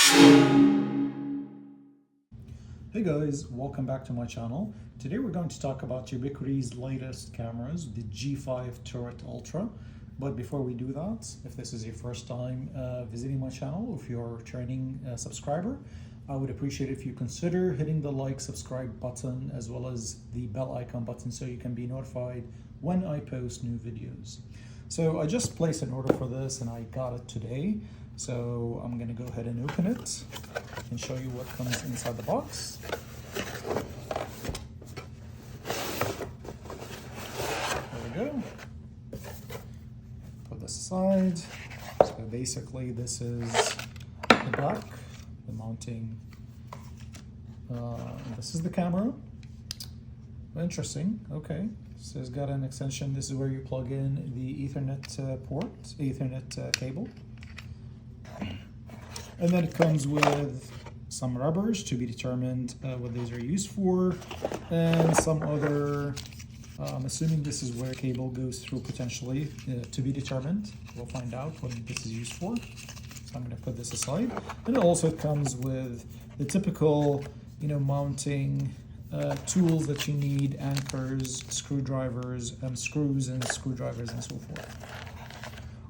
Hey guys, welcome back to my channel. Today we're going to talk about Ubiquiti's latest cameras, the G5 Turret Ultra. But before we do that, if this is your first time visiting my channel, or if you're a returning subscriber, I would appreciate if you consider hitting the like, subscribe button, as well as the bell icon button so you can be notified when I post new videos. So I just placed an order for this and I got it today. So I'm going to go ahead and open it and show you what comes inside the box. There we go. Put this aside. So basically this is the back, the mounting. This is the camera. Interesting. Okay. So it's got an extension. This is where you plug in the Ethernet cable. And then it comes with some rubbers to be determined what these are used for, and some other, I'm assuming this is where cable goes through potentially, to be determined. We'll find out what this is used for. So I'm going to put this aside. And it also comes with the typical, mounting tools that you need: anchors, screwdrivers, screws and screwdrivers, and so forth.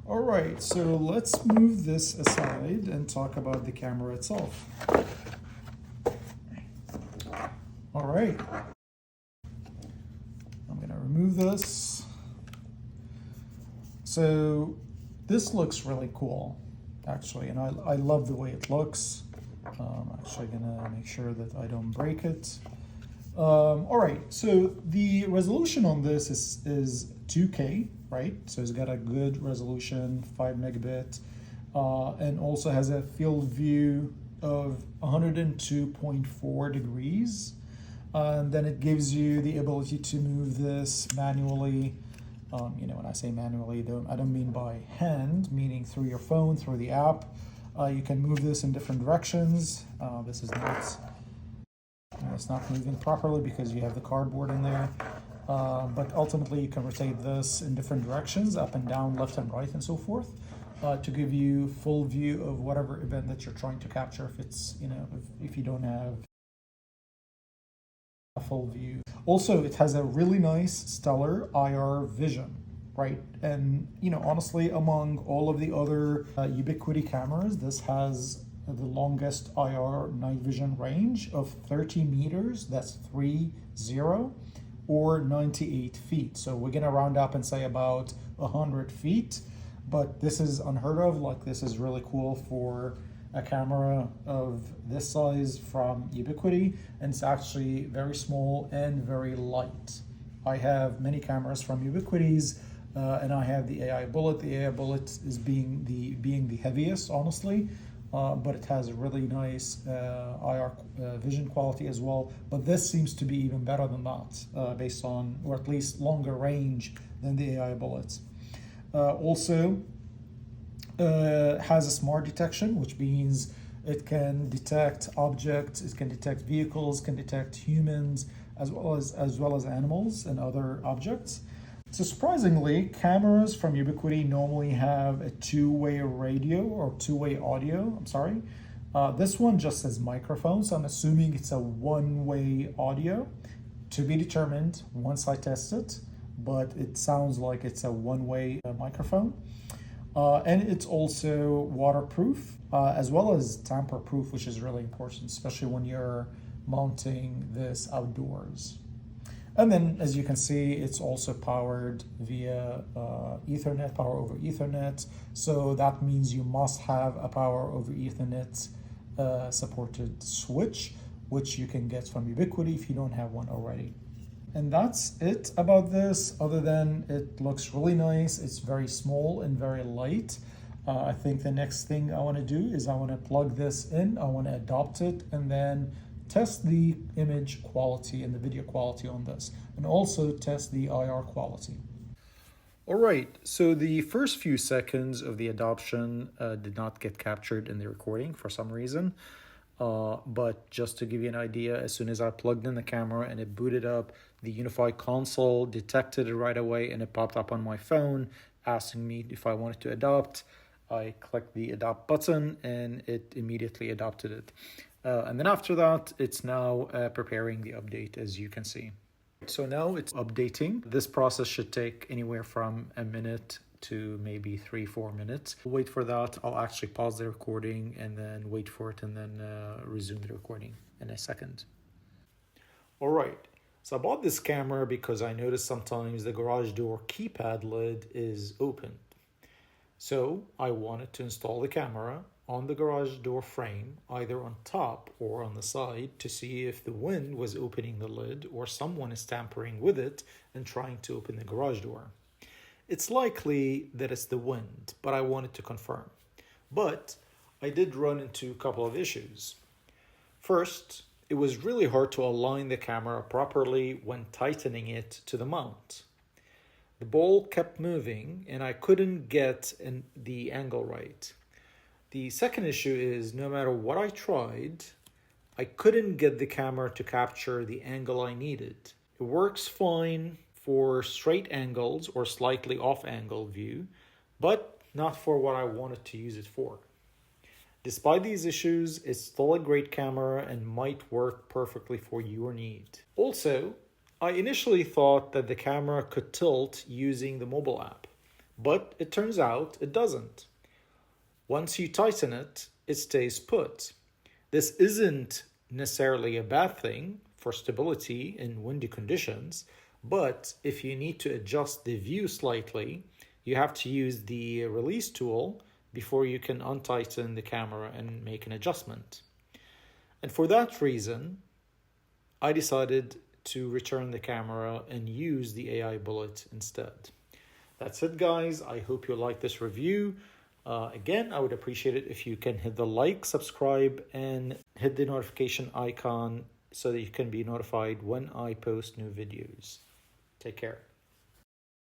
All right, so let's move this aside and talk about the camera itself. All right, I'm gonna remove this. So this looks really cool, actually, and I love the way it looks. I'm actually gonna make sure that I don't break it. All right, so the resolution on this is 2K, right? So it's got a good resolution, 5 megabit, and also has a field view of 102.4 degrees. And then it gives you the ability to move this manually. When I say manually, I don't mean by hand, meaning through your phone, through the app. You can move this in different directions. This is not. It's not moving properly because you have the cardboard in there. But ultimately you can rotate this in different directions, up and down, left and right, and so forth, to give you full view of whatever event that you're trying to capture, if it's, if you don't have a full view. Also, it has a really nice stellar IR vision, right? And, honestly, among all of the other Ubiquiti cameras, this has the longest IR night vision range of 30 meters, that's 30, or 98 feet. So we're gonna round up and say about 100 feet, but this is unheard of. Like, this is really cool for a camera of this size from Ubiquiti, and it's actually very small and very light. I have many cameras from Ubiquiti's, and I have the AI Bullet. The AI Bullet is being the heaviest, honestly. But it has a really nice IR vision quality as well. But this seems to be even better than that, based on, or at least longer range than the AI bullets. Also, has a smart detection, which means it can detect objects, it can detect vehicles, can detect humans, as well as animals and other objects. So surprisingly, cameras from Ubiquiti normally have a two-way radio or two-way audio. This one just says microphone, so I'm assuming it's a one-way audio, to be determined once I test it, but it sounds like it's a one-way microphone. And it's also waterproof, as well as tamper-proof, which is really important, especially when you're mounting this outdoors. And then, as you can see, it's also powered via Ethernet, power over Ethernet. So that means you must have a power over Ethernet supported switch, which you can get from Ubiquiti if you don't have one already. And that's it about this, other than it looks really nice. It's very small and very light. I think the next thing I want to do is I want to plug this in, I want to adopt it, and then test the image quality and the video quality on this, and also test the IR quality. All right, so the first few seconds of the adoption did not get captured in the recording for some reason. But just to give you an idea, as soon as I plugged in the camera and it booted up, the Unifi console detected it right away and it popped up on my phone asking me if I wanted to adopt. I clicked the adopt button and it immediately adopted it. And then after that, it's now preparing the update, as you can see. So now it's updating. This process should take anywhere from a minute to maybe 3-4 minutes. Wait for that. I'll actually pause the recording and then wait for it and then resume the recording in a second. All right. So I bought this camera because I noticed sometimes the garage door keypad lid is open. So I wanted to install the camera on the garage door frame, either on top or on the side, to see if the wind was opening the lid or someone is tampering with it and trying to open the garage door. It's likely that it's the wind, but I wanted to confirm. But I did run into a couple of issues. First, it was really hard to align the camera properly when tightening it to the mount. The ball kept moving and I couldn't get the angle right. The second issue is no matter what I tried, I couldn't get the camera to capture the angle I needed. It works fine for straight angles or slightly off angle view, but not for what I wanted to use it for. Despite these issues, it's still a great camera and might work perfectly for your need. Also, I initially thought that the camera could tilt using the mobile app, but it turns out it doesn't. Once you tighten it, it stays put. This isn't necessarily a bad thing for stability in windy conditions, but if you need to adjust the view slightly, you have to use the release tool before you can untighten the camera and make an adjustment. And for that reason, I decided to return the camera and use the AI bullet instead. That's it, guys. I hope you like this review. Again, I would appreciate it if you can hit the like, subscribe, and hit the notification icon so that you can be notified when I post new videos. Take care.